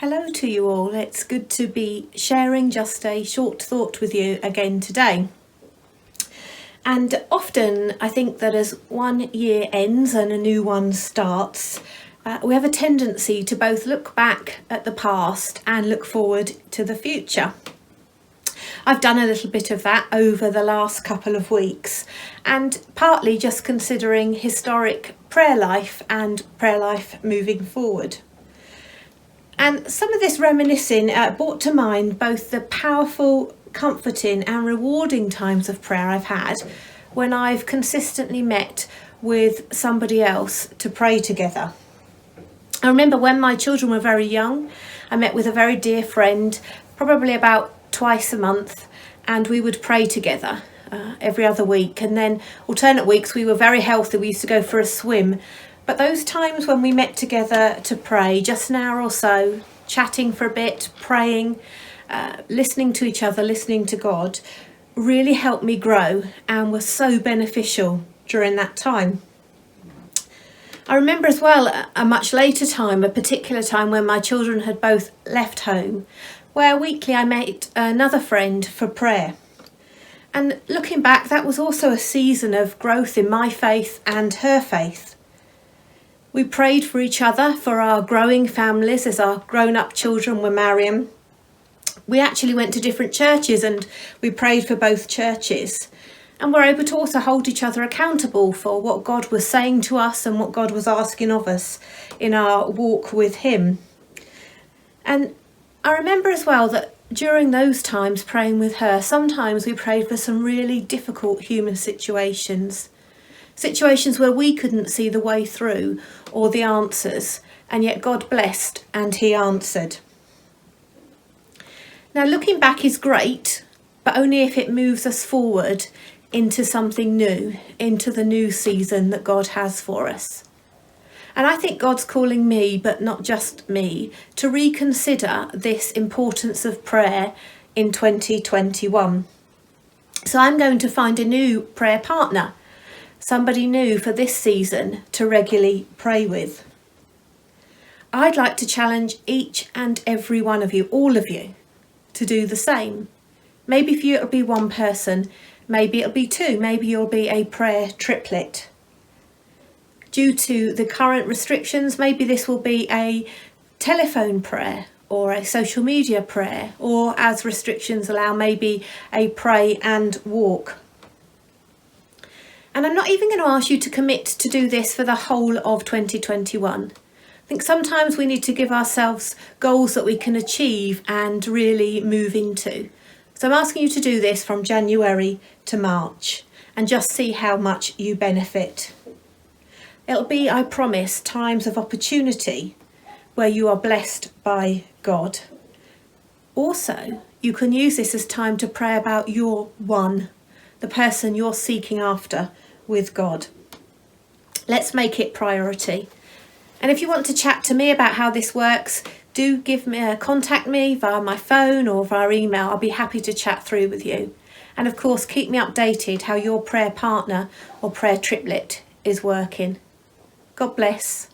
Hello to you all. It's good to be sharing just a short thought with you again today. And often I think that as one year ends and a new one starts, we have a tendency to both look back at the past and look forward to the future. I've done a little bit of that over the last couple of weeks, and partly just considering historic prayer life and prayer life moving forward. And some of this reminiscing brought to mind both the powerful, comforting and rewarding times of prayer I've had when I've consistently met with somebody else to pray together. I remember when my children were very young, I met with a very dear friend, probably about twice a month, and we would pray together every other week. And then alternate weeks we were very healthy, we used to go for a swim. But those times when we met together to pray, just an hour or so, chatting for a bit, praying, listening to each other, listening to God, really helped me grow and was so beneficial during that time. I remember as well a much later time, a particular time when my children had both left home, where weekly I met another friend for prayer. And looking back, that was also a season of growth in my faith and her faith. We prayed for each other, for our growing families as our grown-up children were marrying. We actually went to different churches and we prayed for both churches. And we're able to also hold each other accountable for what God was saying to us and what God was asking of us in our walk with Him. And I remember as well that during those times praying with her, sometimes we prayed for some really difficult human situations where we couldn't see the way through or the answers, and yet God blessed and He answered. Now, looking back is great, but only if it moves us forward into something new, into the new season that God has for us. And I think God's calling me, but not just me, to reconsider this importance of prayer in 2021. So I'm going to find a new prayer partner, somebody new for this season to regularly pray with. I'd like to challenge each and every one of you, all of you, to do the same. Maybe for you it'll be one person, maybe it'll be two, maybe you'll be a prayer triplet. Due to the current restrictions, maybe this will be a telephone prayer or a social media prayer, or as restrictions allow, maybe a pray and walk. And I'm not even going to ask you to commit to do this for the whole of 2021. I think sometimes we need to give ourselves goals that we can achieve and really move into. So I'm asking you to do this from January to March and just see how much you benefit. It'll be, I promise, times of opportunity where you are blessed by God. Also, you can use this as time to pray about your one, the person you're seeking after with God. Let's make it priority. And if you want to chat to me about how this works, do contact me via my phone or via email. I'll be happy to chat through with you. And of course, keep me updated how your prayer partner or prayer triplet is working. God bless.